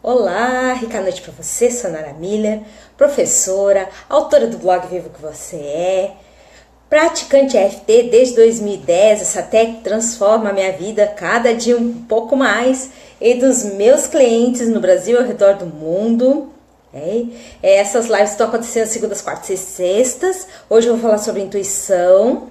Olá, rica noite para você, sou Nara Miller, professora, autora do blog Viva o que Você É, praticante EFT desde 2010, essa técnica transforma a minha vida cada dia um pouco mais e dos meus clientes no Brasil e ao redor do mundo. Essas lives estão acontecendo segundas, quartas e sextas. Hoje eu vou falar sobre intuição.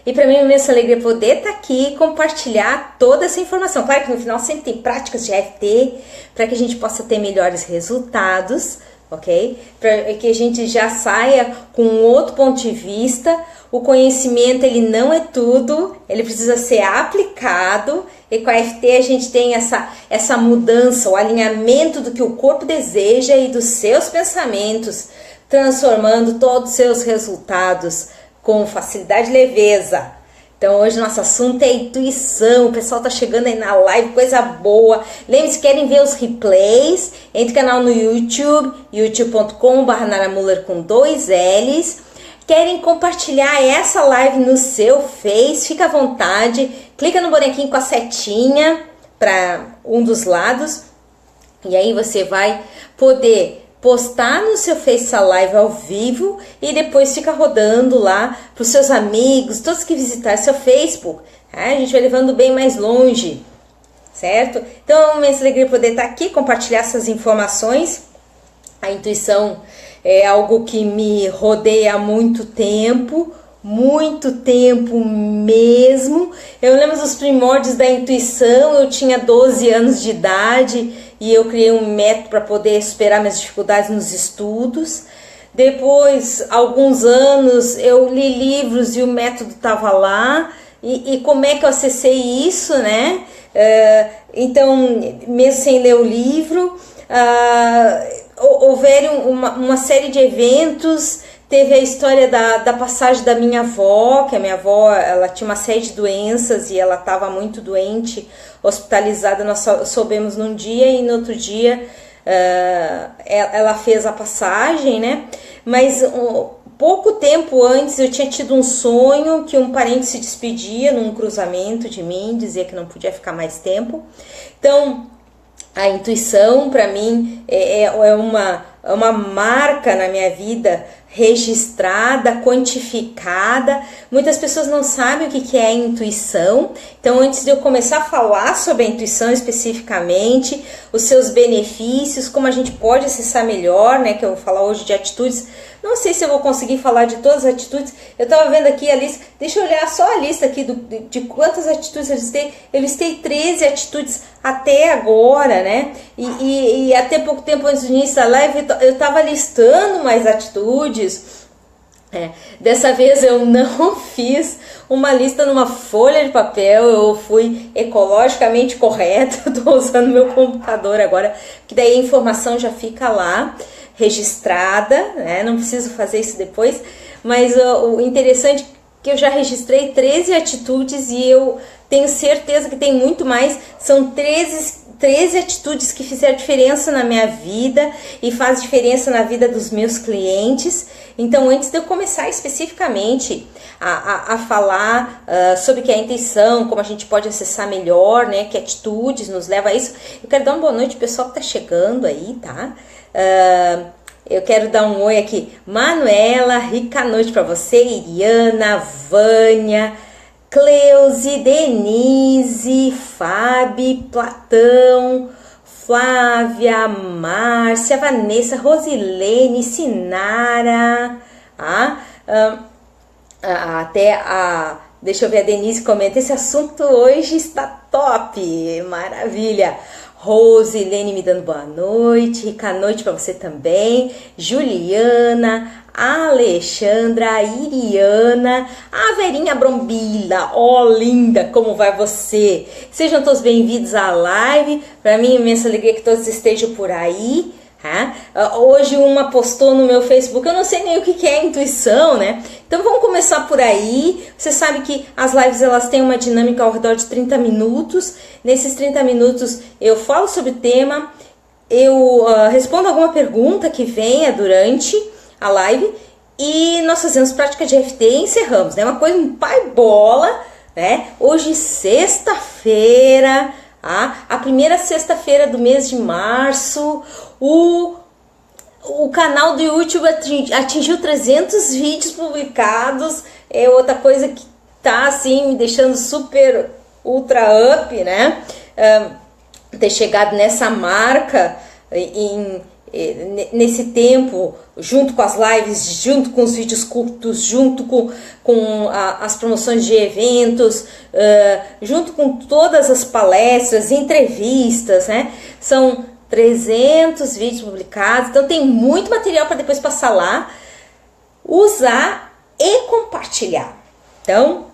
E para mim é uma imensa alegria poder estar aqui e compartilhar toda essa informação. Claro que no final sempre tem práticas de EFT para que a gente possa ter melhores resultados, ok? Para que a gente já saia com um outro ponto de vista. O conhecimento ele não é tudo, ele precisa ser aplicado. E com a EFT a gente tem essa mudança, o alinhamento do que o corpo deseja e dos seus pensamentos, transformando todos os seus resultados com facilidade e leveza. Então hoje nosso assunto é intuição. O pessoal tá chegando aí na live, coisa boa. Lembre-se, querem ver os replays? Entre no canal no YouTube, youtube.com/naramuller com 2 L's. Querem compartilhar essa live no seu Face? Fica à vontade. Clica no bonequinho com a setinha para um dos lados. E aí você vai poder postar no seu Face a live ao vivo e depois fica rodando lá para os seus amigos, todos que visitarem seu Facebook. A gente vai levando bem mais longe, certo? Então é uma imensa alegria poder estar aqui, compartilhar essas informações. A intuição é algo que me rodeia há muito tempo mesmo. Eu lembro dos primórdios da intuição, eu tinha 12 anos de idade e eu criei um método para poder superar minhas dificuldades nos estudos. Depois, alguns anos, eu li livros e o método estava lá. E como é que eu acessei isso, né? Então, mesmo sem ler o livro, houveram uma série de eventos. Teve a história da passagem da minha avó, que a minha avó ela tinha uma série de doenças e ela estava muito doente, hospitalizada. Nós soubemos num dia e no outro dia ela fez a passagem, né? Mas pouco tempo antes eu tinha tido um sonho que um parente se despedia num cruzamento de mim, dizia que não podia ficar mais tempo. Então, a intuição para mim é uma marca na minha vida, registrada, quantificada. Muitas pessoas não sabem o que é a intuição. Então, antes de eu começar a falar sobre a intuição especificamente, os seus benefícios, como a gente pode acessar melhor, né? Que eu vou falar hoje de atitudes. Não sei se eu vou conseguir falar de todas as atitudes. Eu estava vendo aqui a lista. Deixa eu olhar só a lista aqui de quantas atitudes eu listei. Eu listei 13 atitudes até agora, né? E até pouco tempo antes do início da live eu estava listando mais atitudes. Dessa vez eu não fiz uma lista numa folha de papel, eu fui ecologicamente correta. Estou usando meu computador agora, que daí a informação já fica lá registrada, né? Não preciso fazer isso depois, mas o interessante é que eu já registrei 13 atitudes e eu tenho certeza que tem muito mais. São 13 atitudes que fizeram diferença na minha vida e faz diferença na vida dos meus clientes. Então, antes de eu começar especificamente a falar sobre o que é a intuição, como a gente pode acessar melhor, né, que atitudes nos levam a isso, eu quero dar uma boa noite ao pessoal que está chegando aí, tá? Eu quero dar um oi aqui. Manuela, rica noite para você. Iriana, Vânia, Cleusi, Denise, Fábio, Platão, Flávia, Márcia, Vanessa, Rosilene, Sinara, deixa eu ver, a Denise comenta, esse assunto hoje está top, maravilha. Rosilene me dando boa noite, rica noite para você também. Juliana, Alexandra, Iriana, a Verinha Brombila, linda, como vai você? Sejam todos bem-vindos à live, para mim é imensa alegria que todos estejam por aí. Hoje uma postou no meu Facebook, eu não sei nem o que é intuição, né? Então vamos começar por aí. Você sabe que as lives elas têm uma dinâmica ao redor de 30 minutos. Nesses 30 minutos eu falo sobre o tema, eu respondo alguma pergunta que venha durante a live e nós fazemos prática de EFT e encerramos, né? Uma coisa, um pai bola, né? Hoje sexta-feira, A primeira sexta-feira do mês de março, o canal do YouTube atingiu 300 vídeos publicados. É outra coisa que tá assim me deixando super ultra up, né? Ter chegado nessa marca nesse tempo, junto com as lives, junto com os vídeos curtos, junto com as promoções de eventos, junto com todas as palestras, entrevistas, né? São 300 vídeos publicados, então tem muito material para depois passar lá, usar e compartilhar. Então,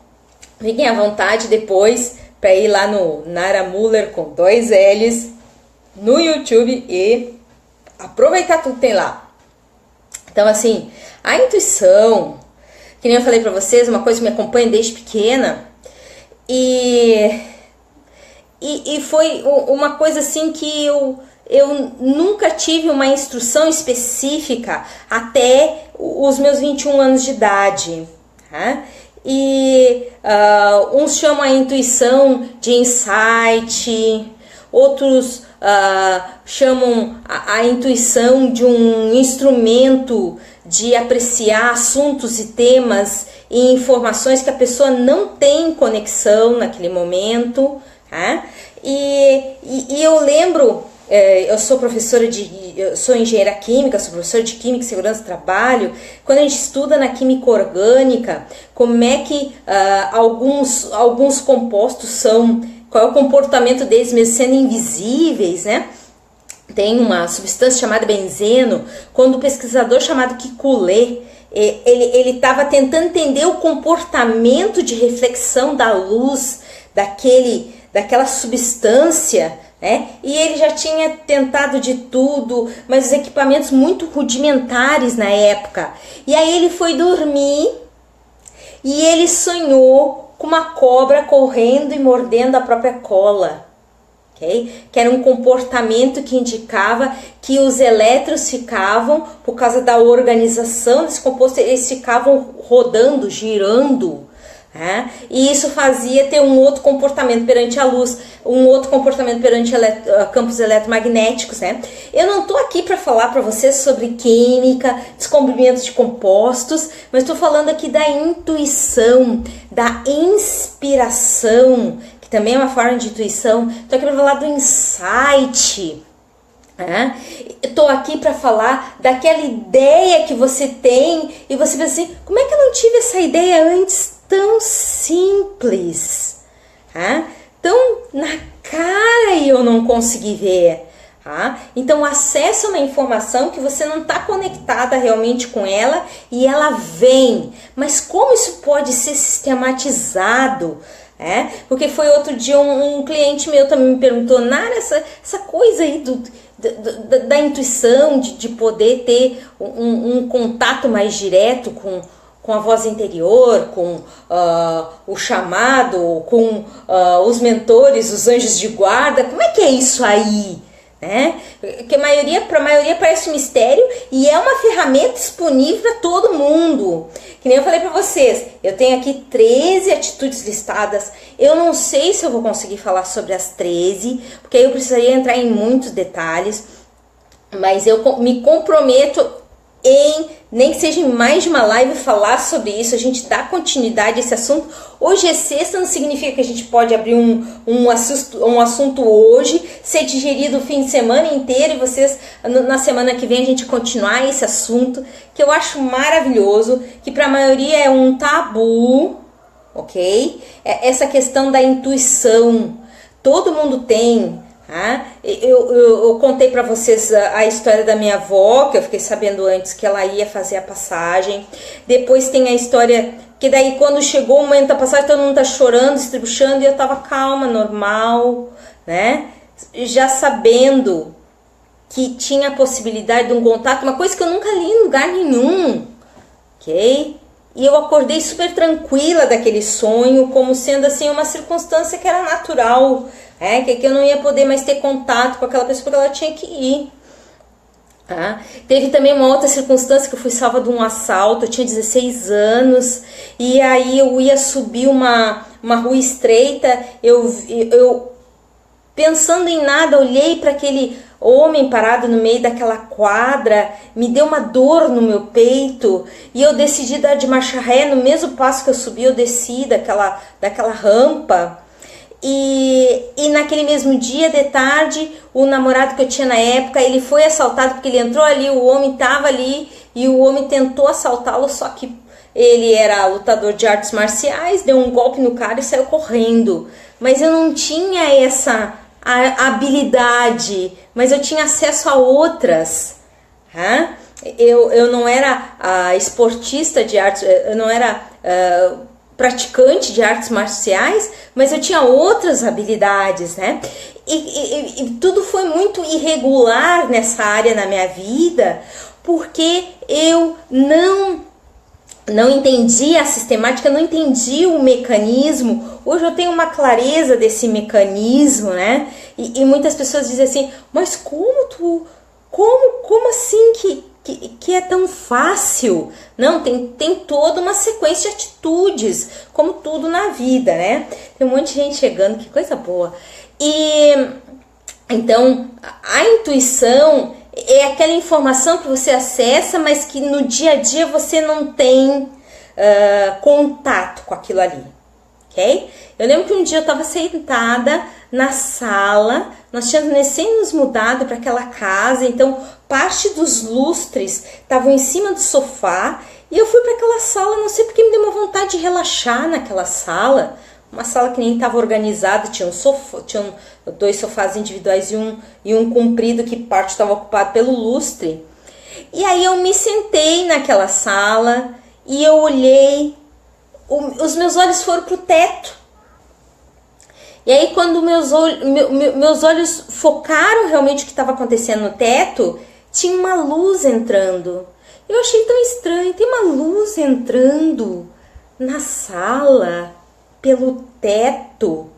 fiquem à vontade depois para ir lá no Nara Muller com 2 L's no YouTube e aproveitar tudo que tem lá. Então, assim, a intuição, que nem eu falei para vocês, uma coisa que me acompanha desde pequena, e foi uma coisa assim que eu nunca tive uma instrução específica até os meus 21 anos de idade, tá? E uns chamam a intuição de insight, outros chamam a intuição de um instrumento de apreciar assuntos e temas e informações que a pessoa não tem conexão naquele momento, tá? E eu lembro, eu sou professora eu sou engenheira química, sou professora de Química e Segurança do Trabalho. Quando a gente estuda na química orgânica, como é que alguns compostos são, qual é o comportamento deles mesmo sendo invisíveis, né? Tem uma substância chamada benzeno. Quando o pesquisador chamado Kekulé, ele estava tentando entender o comportamento de reflexão da luz daquela substância, né? E ele já tinha tentado de tudo, mas os equipamentos muito rudimentares na época. E aí ele foi dormir e ele sonhou com uma cobra correndo e mordendo a própria cola, okay? Que era um comportamento que indicava que os elétrons ficavam, por causa da organização desse composto, eles ficavam rodando, girando. E isso fazia ter um outro comportamento perante a luz, um outro comportamento perante campos eletromagnéticos, né? Eu não estou aqui para falar para vocês sobre química, descobrimentos de compostos, mas estou falando aqui da intuição, da inspiração, que também é uma forma de intuição. Estou aqui para falar do insight. Estou aqui para falar daquela ideia que você tem e você pensa assim, como é que eu não tive essa ideia antes? Tão simples, tão na cara e eu não consegui ver. Então acessa uma informação que você não está conectada realmente com ela e ela vem. Mas como isso pode ser sistematizado? Porque foi outro dia um cliente meu também me perguntou, Nara, essa coisa aí da intuição, de poder ter um contato mais direto com a voz interior, com o chamado, com os mentores, os anjos de guarda. Como é que é isso aí? Porque para a maioria parece um mistério e é uma ferramenta disponível para todo mundo. Que nem eu falei para vocês, eu tenho aqui 13 atitudes listadas. Eu não sei se eu vou conseguir falar sobre as 13, porque aí eu precisaria entrar em muitos detalhes, mas eu me comprometo nem que seja em mais de uma live falar sobre isso, a gente dá continuidade a esse assunto. Hoje é sexta, não significa que a gente pode abrir um assunto hoje, ser digerido o fim de semana inteiro e vocês na semana que vem a gente continuar esse assunto, que eu acho maravilhoso, que para a maioria é um tabu, ok? Essa questão da intuição, todo mundo tem. Eu contei para vocês a história da minha avó, que eu fiquei sabendo antes que ela ia fazer a passagem. Depois tem a história que daí quando chegou o momento da passagem, todo mundo tá chorando, estribuchando, e eu tava calma, normal, né? Já sabendo que tinha a possibilidade de um contato, uma coisa que eu nunca li em lugar nenhum, ok? E eu acordei super tranquila daquele sonho, como sendo assim uma circunstância que era natural, que eu não ia poder mais ter contato com aquela pessoa porque ela tinha que ir. Teve também uma outra circunstância que eu fui salva de um assalto, eu tinha 16 anos, e aí eu ia subir uma rua estreita, eu pensando em nada, olhei para aquele homem parado no meio daquela quadra, me deu uma dor no meu peito e eu decidi dar de marcha ré. No mesmo passo que eu subi, eu desci daquela rampa. E naquele mesmo dia de tarde, o namorado que eu tinha na época, ele foi assaltado porque ele entrou ali, o homem estava ali e o homem tentou assaltá-lo, só que ele era lutador de artes marciais, deu um golpe no cara e saiu correndo. Mas eu não tinha essa habilidade, mas eu tinha acesso a outras. Eu não era esportista de artes, eu não era praticante de artes marciais, mas eu tinha outras habilidades, né? E tudo foi muito irregular nessa área na minha vida, porque eu não entendi a sistemática, não entendi o mecanismo. Hoje eu tenho uma clareza desse mecanismo, né? E muitas pessoas dizem assim, mas como assim que é tão fácil? Não, tem toda uma sequência de atitudes, como tudo na vida, né? Tem um monte de gente chegando, que coisa boa. E então, a intuição é aquela informação que você acessa, mas que no dia a dia você não tem contato com aquilo ali, ok? Eu lembro que um dia eu estava sentada na sala, nós tínhamos recém nos mudado para aquela casa, então parte dos lustres estavam em cima do sofá e eu fui para aquela sala, não sei porque me deu uma vontade de relaxar naquela sala, uma sala que nem estava organizada, tinham dois sofás individuais e um comprido que parte estava ocupado pelo lustre. E aí eu me sentei naquela sala e eu olhei, os meus olhos foram para o teto. E aí quando meus olhos focaram realmente o que estava acontecendo no teto, tinha uma luz entrando. Eu achei tão estranho, tem uma luz entrando na sala, pelo teto,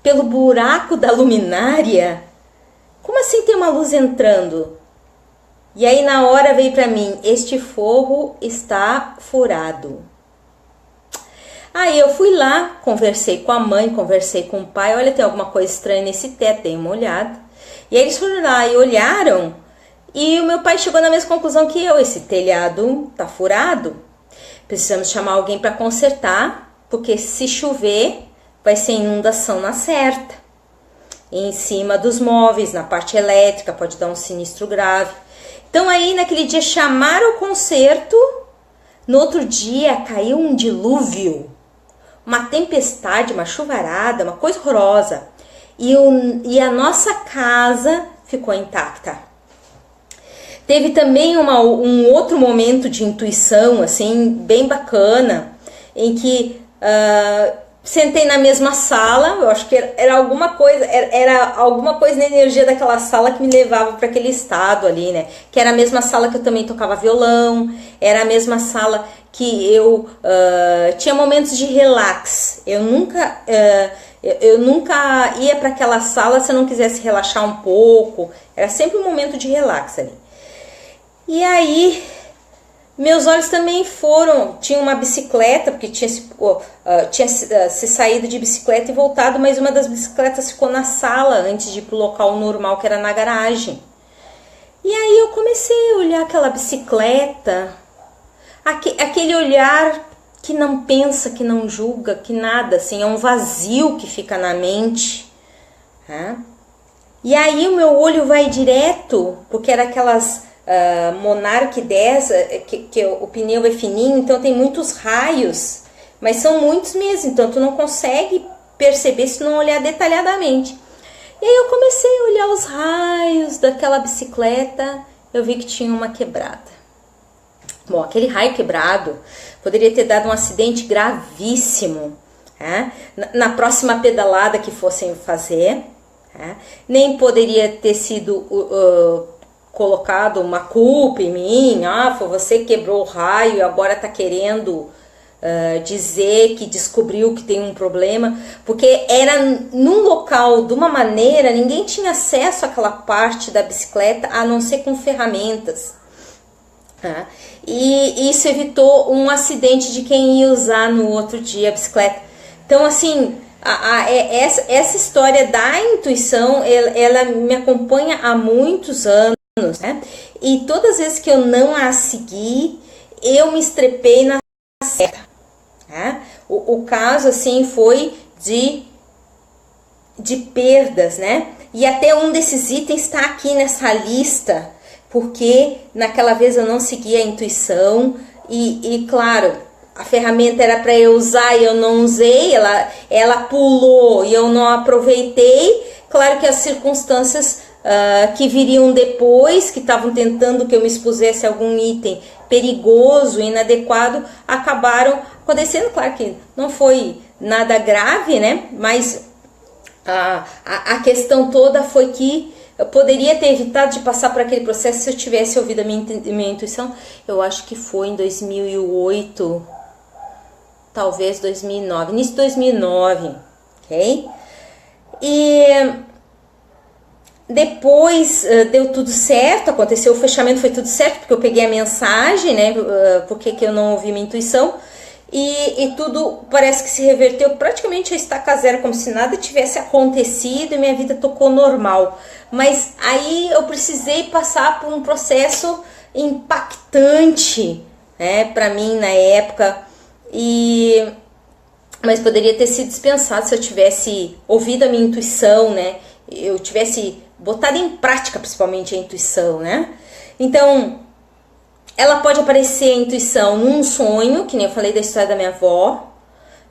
pelo buraco da luminária. Como assim tem uma luz entrando? E aí na hora veio para mim, este forro está furado. Aí eu fui lá, conversei com a mãe, conversei com o pai, olha, tem alguma coisa estranha nesse teto, dei uma olhada. E aí eles foram lá e olharam, e o meu pai chegou na mesma conclusão que eu, esse telhado tá furado, precisamos chamar alguém para consertar, porque se chover vai ser inundação na certa. Em cima dos móveis, na parte elétrica, pode dar um sinistro grave. Então aí naquele dia chamaram o conserto, no outro dia caiu um dilúvio, uma tempestade, uma chuvarada, uma coisa horrorosa. E a nossa casa ficou intacta. Teve também um outro momento de intuição, assim, bem bacana, em que sentei na mesma sala, eu acho que era alguma coisa na energia daquela sala que me levava para aquele estado ali, né? Que era a mesma sala que eu também tocava violão, era a mesma sala que eu tinha momentos de relax. Eu nunca ia para aquela sala se eu não quisesse relaxar um pouco, era sempre um momento de relax ali. E aí meus olhos também tinha uma bicicleta, porque tinha se saído de bicicleta e voltado, mas uma das bicicletas ficou na sala antes de ir pro local normal, que era na garagem. E aí eu comecei a olhar aquela bicicleta, aquele olhar que não pensa, que não julga, que nada, assim, é um vazio que fica na mente. E aí o meu olho vai direto, porque era aquelas Monarch 10, que o pneu é fininho, então tem muitos raios, mas são muitos mesmo, então tu não consegue perceber se não olhar detalhadamente. E aí eu comecei a olhar os raios daquela bicicleta, eu vi que tinha uma quebrada. Bom, aquele raio quebrado poderia ter dado um acidente gravíssimo, na próxima pedalada que fossem fazer, nem poderia ter sido colocado uma culpa em mim, foi você que quebrou o raio e agora está querendo dizer que descobriu que tem um problema, porque era num local, de uma maneira, ninguém tinha acesso àquela parte da bicicleta a não ser com ferramentas. E isso evitou um acidente de quem ia usar no outro dia a bicicleta. Então, assim, essa história da intuição, ela me acompanha há muitos anos, né? E todas as vezes que eu não a segui, eu me estrepei na certa, né? O caso, assim, foi de perdas, né? E até um desses itens está aqui nessa lista, porque naquela vez eu não segui a intuição e claro, a ferramenta era para eu usar e eu não usei, ela pulou e eu não aproveitei. Claro que as circunstâncias que viriam depois, que estavam tentando que eu me expusesse a algum item perigoso, inadequado, acabaram acontecendo. Claro que não foi nada grave, né? Mas a questão toda foi que eu poderia ter evitado de passar por aquele processo se eu tivesse ouvido a minha intuição. Eu acho que foi em 2008, talvez 2009, início de 2009, ok? E depois deu tudo certo, aconteceu o fechamento, foi tudo certo, porque eu peguei a mensagem, né? Porque que eu não ouvi minha intuição. E tudo parece que se reverteu praticamente a estaca zero, como se nada tivesse acontecido e minha vida tocou normal. Mas aí eu precisei passar por um processo impactante, né, para mim na época. Mas poderia ter sido dispensado se eu tivesse ouvido a minha intuição, né? Eu tivesse botado em prática principalmente a intuição, né? Então, ela pode aparecer a intuição num sonho, que nem eu falei da história da minha avó.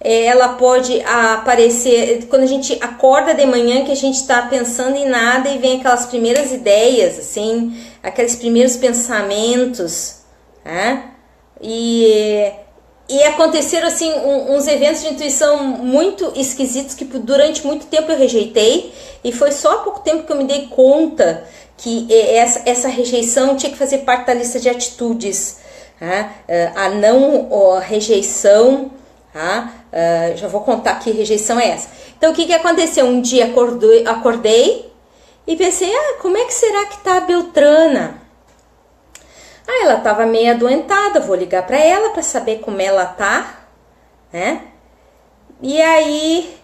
Ela pode aparecer quando a gente acorda de manhã, que a gente está pensando em nada e vem aquelas primeiras ideias, assim, aqueles primeiros pensamentos, né? E aconteceram assim uns eventos de intuição muito esquisitos que durante muito tempo eu rejeitei, e foi só há pouco tempo que eu me dei conta que essa rejeição tinha que fazer parte da lista de atitudes, tá? A não rejeição, tá? Já vou contar que rejeição é essa. Então o que aconteceu? Um dia acordei e pensei, como é que será que tá a Beltrana? Ela estava meio adoentada, vou ligar para ela para saber como ela tá, né? E aí,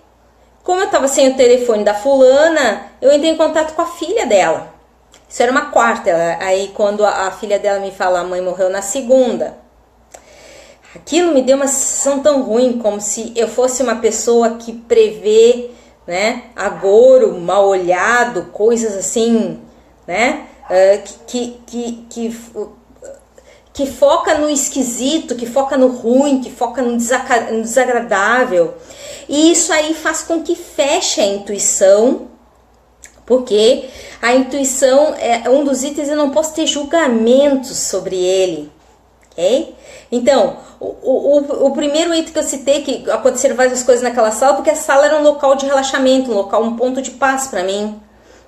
como eu estava sem o telefone da fulana, eu entrei em contato com a filha dela. Isso era uma quarta, aí quando a filha dela me fala, a mãe morreu na segunda. Aquilo me deu uma sensação tão ruim, como se eu fosse uma pessoa que prevê, né, agouro, mal olhado, coisas assim, né, que foca no esquisito, que foca no ruim, que foca no desagradável. E isso aí faz com que feche a intuição, porque a intuição é um dos itens, eu não posso ter julgamentos sobre ele, ok? Então, o primeiro item que eu citei, que aconteceram várias coisas naquela sala, porque a sala era um local de relaxamento, um ponto de paz para mim.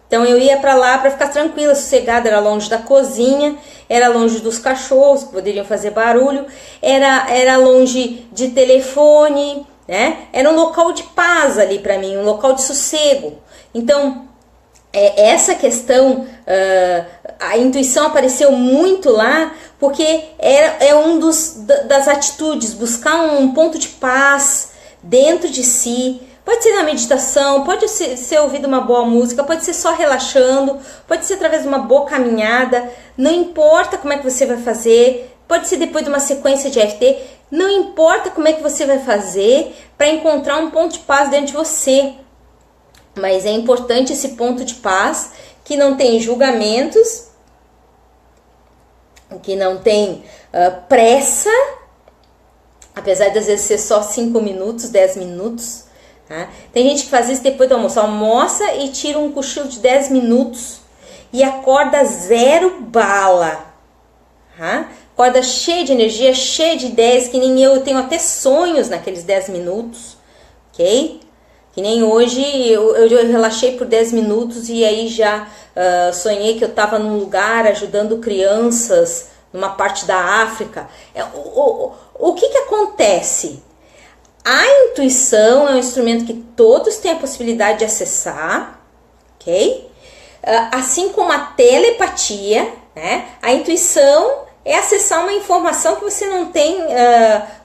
Então eu ia para lá para ficar tranquila, sossegada, era longe da cozinha, era longe dos cachorros que poderiam fazer barulho, era longe de telefone, né? Era um local de paz ali para mim, um local de sossego. Então, essa questão, a intuição apareceu muito lá, porque é um das atitudes, buscar um ponto de paz dentro de si. Pode ser na meditação, pode ser ouvindo uma boa música, pode ser só relaxando, pode ser através de uma boa caminhada, não importa como é que você vai fazer, pode ser depois de uma sequência de EFT, não importa como é que você vai fazer para encontrar um ponto de paz dentro de você. Mas é importante esse ponto de paz que não tem julgamentos, que não tem pressa, apesar de às vezes ser só 5 minutos, 10 minutos. Tá? Tem gente que faz isso depois do almoço, almoça e tira um cochilo de 10 minutos e acorda zero bala. Tá? Acorda cheia de energia, cheia de ideias, que nem eu tenho até sonhos naqueles 10 minutos, ok? Que nem hoje eu relaxei por 10 minutos e aí já sonhei que eu estava num lugar ajudando crianças numa parte da África. O que acontece? A intuição é um instrumento que todos têm a possibilidade de acessar, ok? Assim como a telepatia, né? A intuição é acessar uma informação que você não tem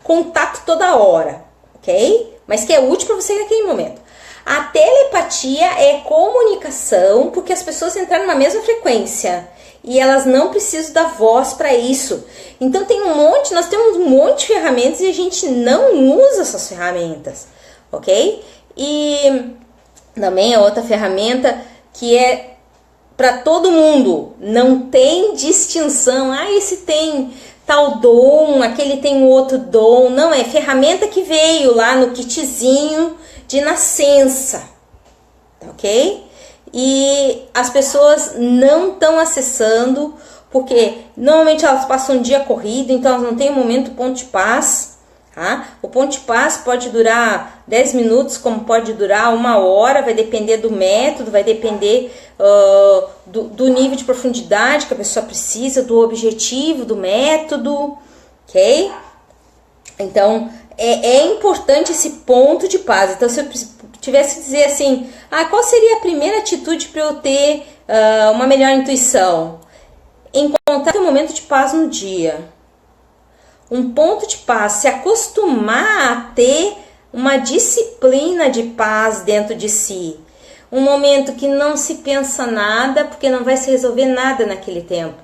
contato toda hora, ok? Mas que é útil para você naquele momento. A telepatia é comunicação, porque as pessoas entraram na mesma frequência e elas não precisam da voz para isso. Então nós temos um monte de ferramentas e a gente não usa essas ferramentas, ok? E também é outra ferramenta que é para todo mundo, não tem distinção. Esse tem tal dom, aquele tem outro dom. Não, é ferramenta que veio lá no kitzinho de nascença, ok? E as pessoas não estão acessando, porque normalmente elas passam um dia corrido, então elas não têm um momento ponto de paz. Tá? O ponto de paz pode durar 10 minutos, como pode durar 1 hora, vai depender do método, vai depender do nível de profundidade que a pessoa precisa, do objetivo do método, ok? Então, é importante esse ponto de paz. Então, se eu tivesse que dizer assim, qual seria a primeira atitude para eu ter uma melhor intuição? Encontrar um momento de paz no dia. Um ponto de paz, se acostumar a ter uma disciplina de paz dentro de si. Um momento que não se pensa nada, porque não vai se resolver nada naquele tempo.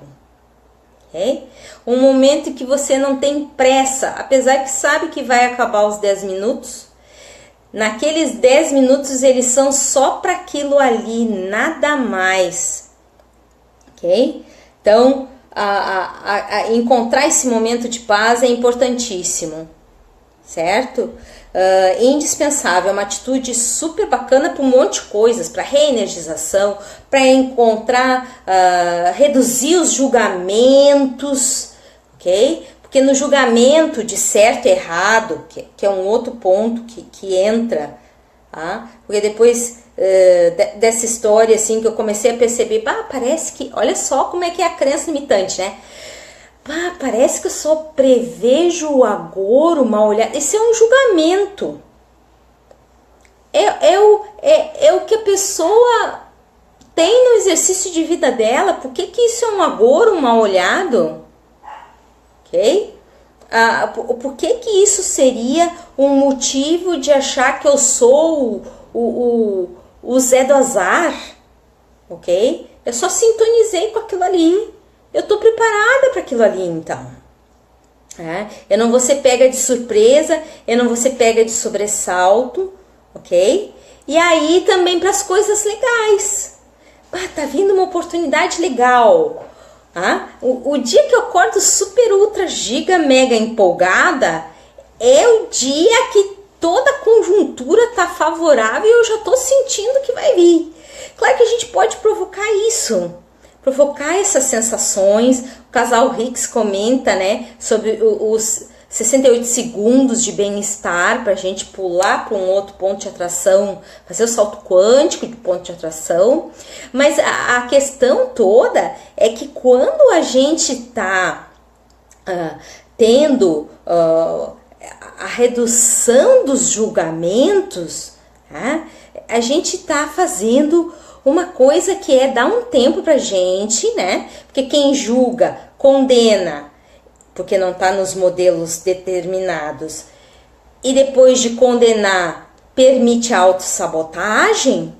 Okay? Um momento que você não tem pressa, apesar que sabe que vai acabar os 10 minutos. Naqueles 10 minutos eles são só para aquilo ali, nada mais. Ok? Então, encontrar esse momento de paz é importantíssimo, certo? Indispensável, é uma atitude super bacana para um monte de coisas, para reenergização, para encontrar, reduzir os julgamentos, ok? Porque no julgamento de certo e errado, que é um outro ponto que entra, tá? Porque depois dessa história assim que eu comecei a perceber, parece que, olha só como é que é a crença limitante, né? Parece que eu só prevejo o agouro, mal olhado. Esse é um julgamento. É o que a pessoa tem no exercício de vida dela. Por que isso é um agouro, mal olhado? Ok? Por que isso seria um motivo de achar que eu sou o Zé do Azar? Ok? Eu só sintonizei com aquilo ali. Eu tô preparada para aquilo ali, então. Eu não vou ser pega de surpresa, eu não vou ser pega de sobressalto, ok? E aí também para as coisas legais. Tá vindo uma oportunidade legal. O dia que eu acordo super, ultra, giga, mega empolgada é o dia que toda a conjuntura tá favorável e eu já tô sentindo que vai vir. Claro que a gente pode provocar isso. Provocar essas sensações. O casal Hicks comenta, né, sobre os 68 segundos de bem-estar para a gente pular para um outro ponto de atração, fazer o salto quântico de ponto de atração. Mas a questão toda é que quando a gente está tendo a redução dos julgamentos, a gente está fazendo uma coisa que é dar um tempo pra gente, né? Porque quem julga, condena, porque não está nos modelos determinados, e depois de condenar, permite a autossabotagem,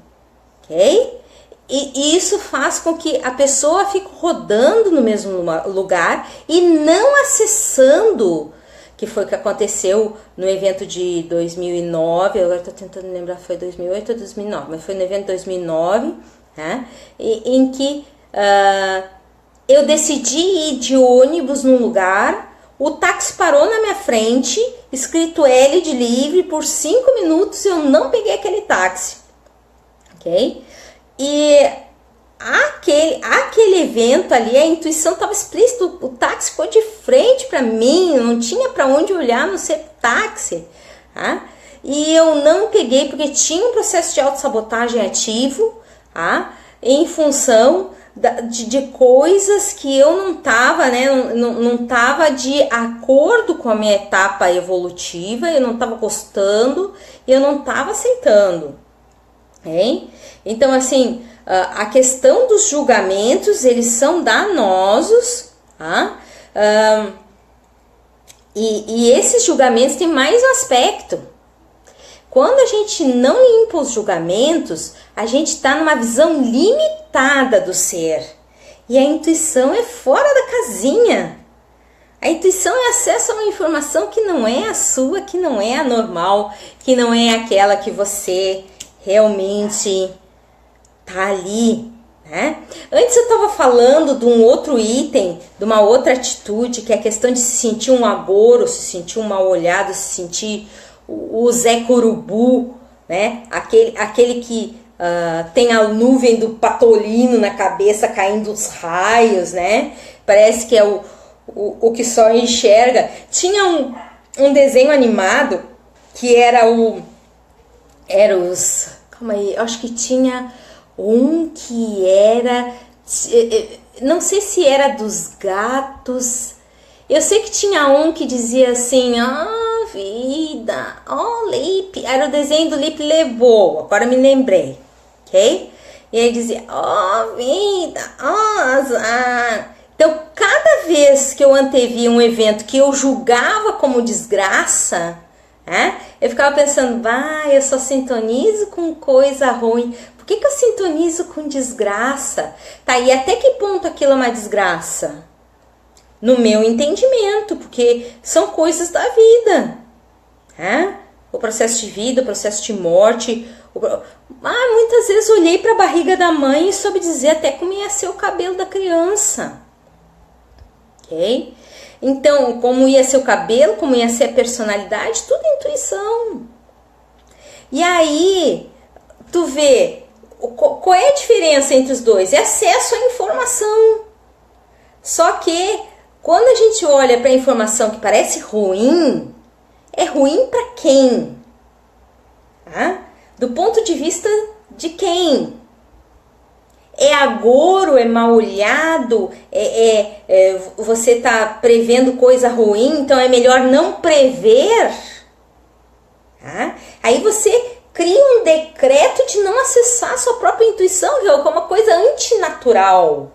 ok? E isso faz com que a pessoa fique rodando no mesmo lugar e não acessando, que foi o que aconteceu no evento de 2009, agora estou tentando lembrar se foi 2008 ou 2009, mas foi no evento de 2009, né, em que eu decidi ir de ônibus num lugar, o táxi parou na minha frente, escrito L de livre, por 5 minutos eu não peguei aquele táxi, ok? E aquele evento ali, a intuição estava explícita, o táxi ficou de frente para mim, não tinha para onde olhar no ser táxi, tá? E eu não peguei porque tinha um processo de autossabotagem ativo, tá? Em função de coisas que eu não estava, né? Não estava de acordo com a minha etapa evolutiva, eu não estava gostando, eu não estava aceitando, hein? Então, assim, a questão dos julgamentos, eles são danosos, tá? E esses julgamentos têm mais um aspecto. Quando a gente não limpa os julgamentos, a gente está numa visão limitada do ser. E a intuição é fora da casinha. A intuição é acesso a uma informação que não é a sua, que não é a normal, que não é aquela que você realmente tá ali, né? Antes eu estava falando de um outro item, de uma outra atitude, que é a questão de se sentir um agouro, se sentir um mal-olhado, se sentir o Zé Curubu, né? Aquele que tem a nuvem do Patolino na cabeça caindo os raios, né? Parece que é o que só enxerga. Tinha um desenho animado que era os... Calma aí, eu acho que tinha um que era... Não sei se era dos gatos. Eu sei que tinha um que dizia assim... vida, Lipe. Era o desenho do Lipe Levou, agora me lembrei, ok? E ele dizia, vida, azar. Então, cada vez que eu antevia um evento que eu julgava como desgraça, né, eu ficava pensando, eu só sintonizo com coisa ruim. Por que eu sintonizo com desgraça? Tá, e até que ponto aquilo é uma desgraça? No meu entendimento, porque são coisas da vida. O processo de vida, o processo de morte. Muitas vezes olhei para a barriga da mãe e soube dizer até como ia ser o cabelo da criança. Ok? Então, como ia ser o cabelo, como ia ser a personalidade, tudo é intuição. E aí, tu vê, qual é a diferença entre os dois? É acesso à informação. Só que, quando a gente olha para a informação que parece ruim, é ruim para quem? Do ponto de vista de quem? É agouro, é mal olhado, você está prevendo coisa ruim, então é melhor não prever. Aí você cria um decreto de não acessar a sua própria intuição, que é uma coisa antinatural.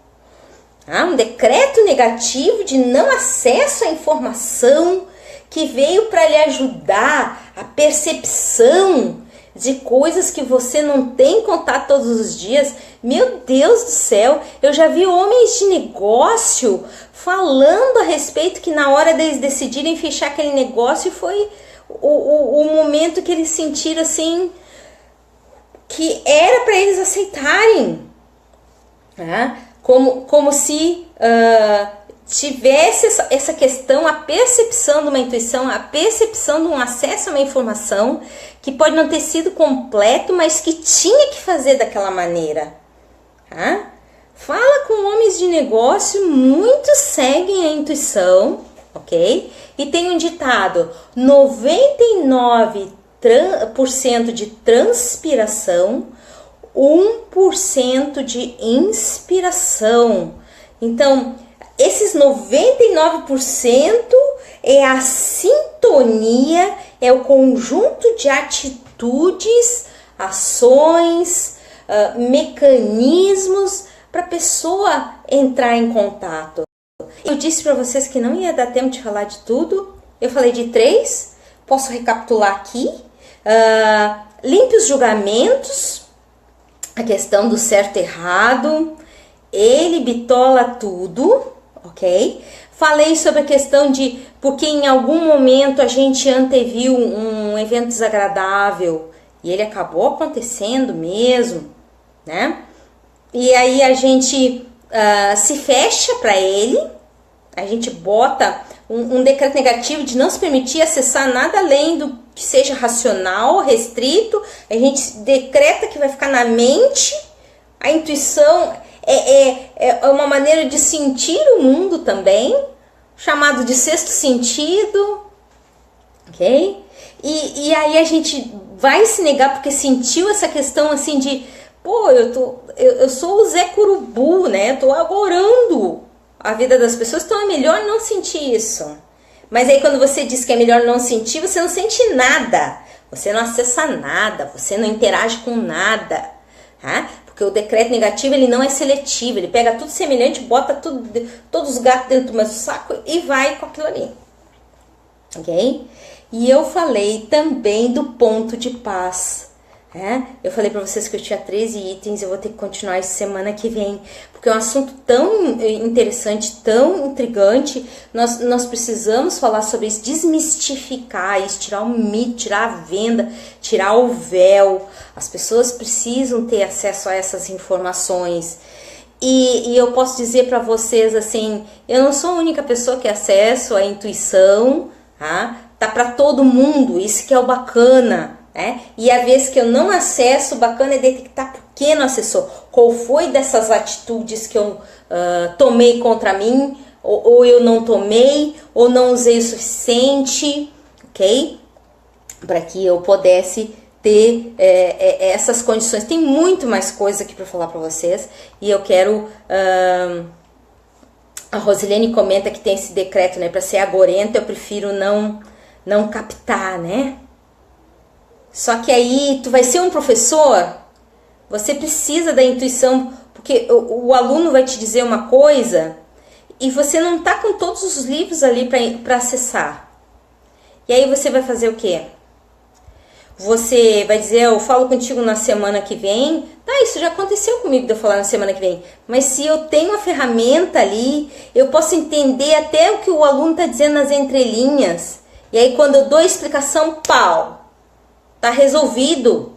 Um decreto negativo de não acesso à informação que veio para lhe ajudar a percepção de coisas que você não tem contato todos os dias. Meu Deus do céu, eu já vi homens de negócio falando a respeito que na hora deles decidirem fechar aquele negócio foi o momento que eles sentiram assim que era para eles aceitarem, como se tivesse essa questão, a percepção de uma intuição, a percepção de um acesso a uma informação que pode não ter sido completo, mas que tinha que fazer daquela maneira. Fala com homens de negócio, muitos seguem a intuição, ok? E tem um ditado, 99% de transpiração, 1% de inspiração. Então, esses 99% é a sintonia, é o conjunto de atitudes, ações, mecanismos para a pessoa entrar em contato. Eu disse para vocês que não ia dar tempo de falar de tudo. Eu falei de 3, posso recapitular aqui. Limpe os julgamentos, a questão do certo e errado, ele bitola tudo, ok? Falei sobre a questão de porque em algum momento a gente anteviu um evento desagradável e ele acabou acontecendo mesmo, né? E aí a gente se fecha para ele, a gente bota um decreto negativo de não se permitir acessar nada além do que seja racional, restrito, a gente decreta que vai ficar na mente, a intuição é uma maneira de sentir o mundo também, chamado de sexto sentido, ok? E aí a gente vai se negar porque sentiu essa questão assim de, eu sou o Zé Curubu, né? Eu tô agorando a vida das pessoas, então é melhor não sentir isso. Mas aí quando você diz que é melhor não sentir, você não sente nada, você não acessa nada, você não interage com nada, tá? Porque o decreto negativo ele não é seletivo, ele pega tudo semelhante, bota todos os gatos dentro do mesmo saco e vai com aquilo ali, ok? E eu falei também do ponto de paz. Eu falei para vocês que eu tinha 13 itens, eu vou ter que continuar essa semana que vem, porque é um assunto tão interessante, tão intrigante, nós precisamos falar sobre isso, desmistificar isso, tirar o mito, tirar a venda, tirar o véu. As pessoas precisam ter acesso a essas informações. E eu posso dizer para vocês assim, eu não sou a única pessoa que tem acesso à intuição, tá para todo mundo, isso que é o bacana. E a vez que eu não acesso, o bacana é detectar por que não acessou. Qual foi dessas atitudes que eu tomei contra mim, ou eu não tomei, ou não usei o suficiente, ok? Para que eu pudesse ter essas condições. Tem muito mais coisa aqui para falar para vocês. E eu quero... a Rosilene comenta que tem esse decreto, né? Para ser agorenta, eu prefiro não captar, né? Só que aí, tu vai ser um professor, você precisa da intuição, porque o aluno vai te dizer uma coisa e você não tá com todos os livros ali para acessar. E aí você vai fazer o quê? Você vai dizer, eu falo contigo na semana que vem. Tá, isso já aconteceu comigo de eu falar na semana que vem. Mas se eu tenho a ferramenta ali, eu posso entender até o que o aluno tá dizendo nas entrelinhas. E aí quando eu dou a explicação, pau! Tá resolvido,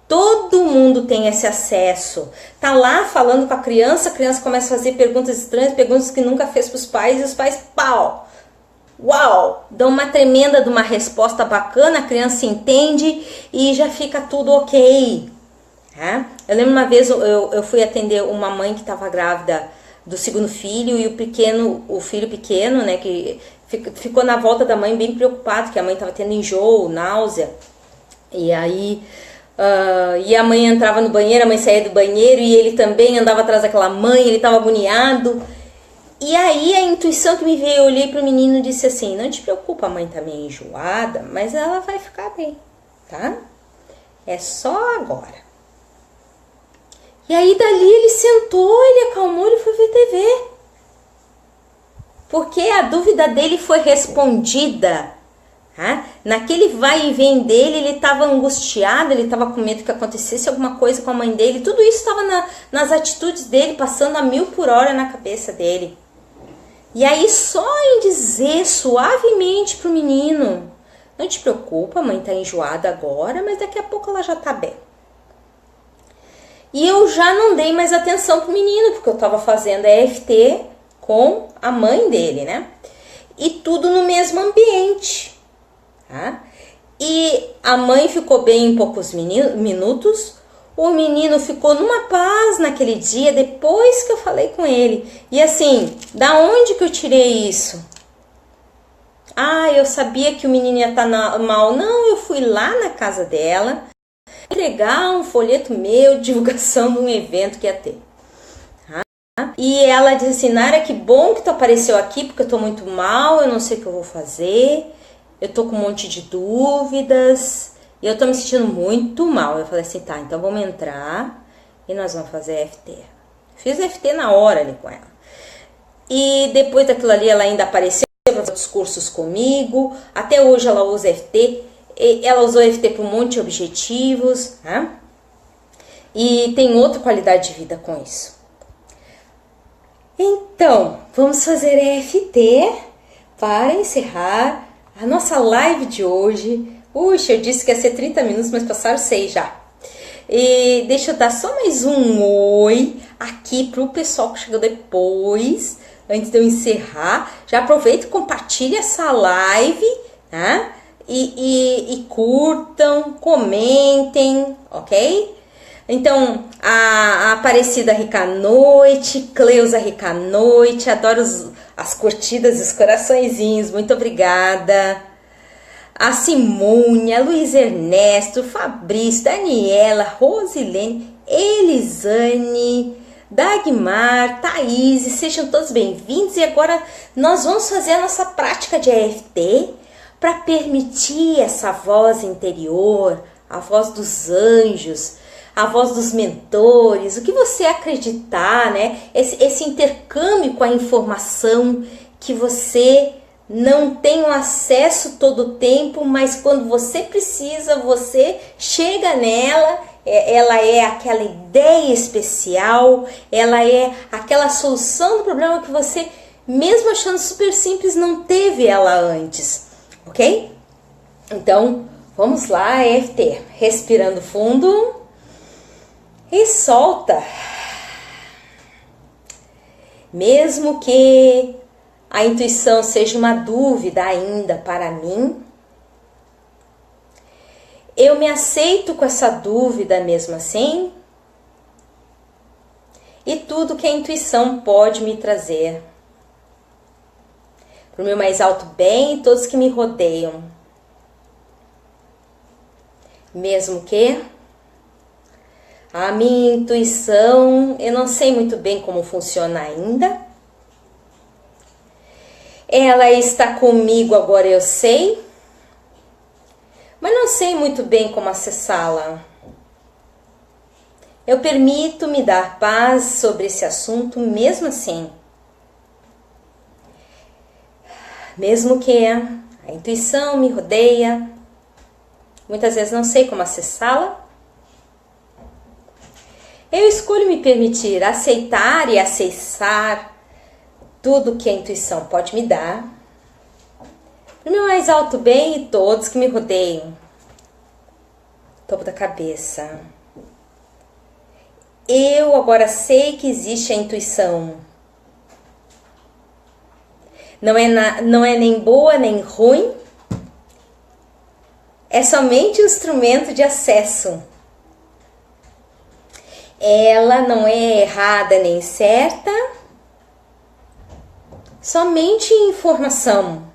Todo mundo tem esse acesso. Tá lá falando com a criança começa a fazer perguntas estranhas, perguntas que nunca fez pros pais, e os pais, pau! Uau! Dão uma tremenda de uma resposta bacana, a criança entende e já fica tudo ok. Eu lembro uma vez, eu fui atender uma mãe que estava grávida do segundo filho, e o filho pequeno, né, que ficou na volta da mãe bem preocupado, que a mãe estava tendo enjoo, náusea. E aí, e a mãe entrava no banheiro, a mãe saía do banheiro, e ele também andava atrás daquela mãe, ele estava agoniado. E aí a intuição que me veio, eu olhei para o menino e disse assim, não te preocupa, a mãe tá meio enjoada, mas ela vai ficar bem, tá? É só agora. E aí dali ele sentou, ele acalmou, ele foi ver TV. Porque a dúvida dele foi respondida. Naquele vai e vem dele, ele estava angustiado, ele estava com medo que acontecesse alguma coisa com a mãe dele. Tudo isso estava nas atitudes dele, passando a 1000 por hora na cabeça dele. E aí só em dizer suavemente pro menino, não te preocupa, a mãe tá enjoada agora, mas daqui a pouco ela já tá bem. E eu já não dei mais atenção pro menino, porque eu estava fazendo EFT com a mãe dele, né? E tudo no mesmo ambiente. E a mãe ficou bem em poucos minutos, o menino ficou numa paz naquele dia, depois que eu falei com ele. E assim, da onde que eu tirei isso? Eu sabia que o menino ia estar mal. Não, eu fui lá na casa dela entregar um folheto meu, divulgação de um evento que ia ter. E ela disse assim, Nara, que bom que tu apareceu aqui, porque eu tô muito mal, eu não sei o que eu vou fazer, eu tô com um monte de dúvidas, e eu tô me sentindo muito mal. Eu falei assim, tá, então vamos entrar e nós vamos fazer EFT. Fiz EFT na hora ali com ela. E depois daquilo ali, ela ainda apareceu para fazer outros cursos comigo, até hoje ela usa EFT, ela usou EFT para um monte de objetivos, e tem outra qualidade de vida com isso. Então, vamos fazer EFT para encerrar a nossa live de hoje. Puxa, eu disse que ia ser 30 minutos, mas passaram 6 já. E deixa eu dar só mais um oi aqui para o pessoal que chegou depois, antes de eu encerrar. Já aproveita e compartilha essa live, E curtam, comentem, ok? Então, a Aparecida Rica Noite, Cleusa Rica Noite, adoro as curtidas e os coraçõezinhos, muito obrigada. A Simone, a Luiz Ernesto, Fabrício, Daniela, Rosilene, Elisane, Dagmar, Thaís, sejam todos bem-vindos. E agora nós vamos fazer a nossa prática de EFT para permitir essa voz interior, a voz dos anjos, a voz dos mentores, o que você acreditar, né? Esse intercâmbio com a informação que você não tenho acesso todo o tempo, mas quando você precisa, você chega nela. Ela é aquela ideia especial, ela é aquela solução do problema que você, mesmo achando super simples, não teve ela antes, ok? Então, vamos lá, EFT. Respirando fundo e solta. Mesmo que a intuição seja uma dúvida ainda para mim, eu me aceito com essa dúvida mesmo assim, e tudo que a intuição pode me trazer, para o meu mais alto bem e todos que me rodeiam. Mesmo que a minha intuição, eu não sei muito bem como funciona ainda, ela está comigo agora, eu sei, mas não sei muito bem como acessá-la. Eu permito me dar paz sobre esse assunto mesmo assim. Mesmo que a intuição me rodeia, muitas vezes não sei como acessá-la, eu escolho me permitir aceitar e acessar tudo que a intuição pode me dar, para o meu mais alto bem e todos que me rodeiam. Topo da cabeça. Eu agora sei que existe a intuição. Não é nem boa nem ruim. É somente um instrumento de acesso. Ela não é errada nem certa. Somente informação.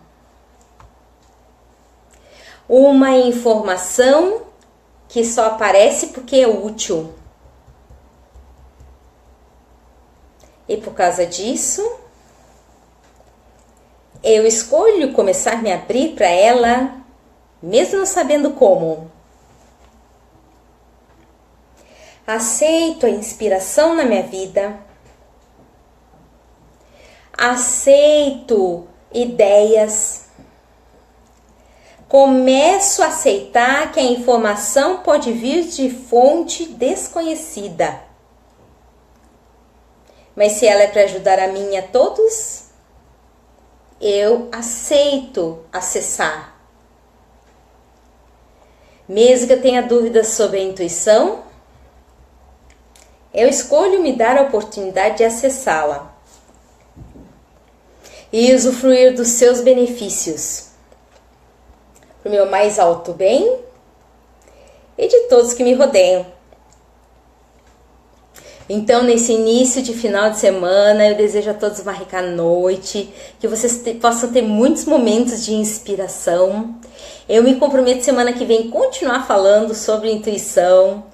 Uma informação que só aparece porque é útil. E por causa disso, eu escolho começar a me abrir para ela, mesmo não sabendo como. Aceito a inspiração na minha vida. Aceito ideias. Começo a aceitar que a informação pode vir de fonte desconhecida. Mas se ela é para ajudar a mim e a todos, eu aceito acessar. Mesmo que eu tenha dúvidas sobre a intuição, eu escolho me dar a oportunidade de acessá-la e usufruir dos seus benefícios, para o meu mais alto bem e de todos que me rodeiam. Então, nesse início de final de semana, eu desejo a todos uma rica noite, que vocês possam ter muitos momentos de inspiração. Eu me comprometo semana que vem continuar falando sobre intuição.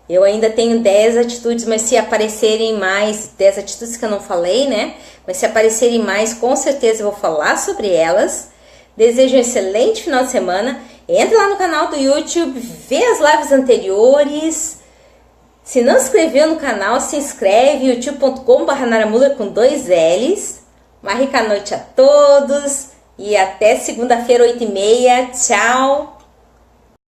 Eu ainda tenho 10 atitudes, mas se aparecerem mais, 10 atitudes que eu não falei, né? Mas se aparecerem mais, com certeza eu vou falar sobre elas. Desejo um excelente final de semana. Entra lá no canal do YouTube, vê as lives anteriores. Se não se inscreveu no canal, se inscreve, youtube.com/naramuller com 2 L's. Uma rica noite a todos e até segunda-feira, 8h30. Tchau!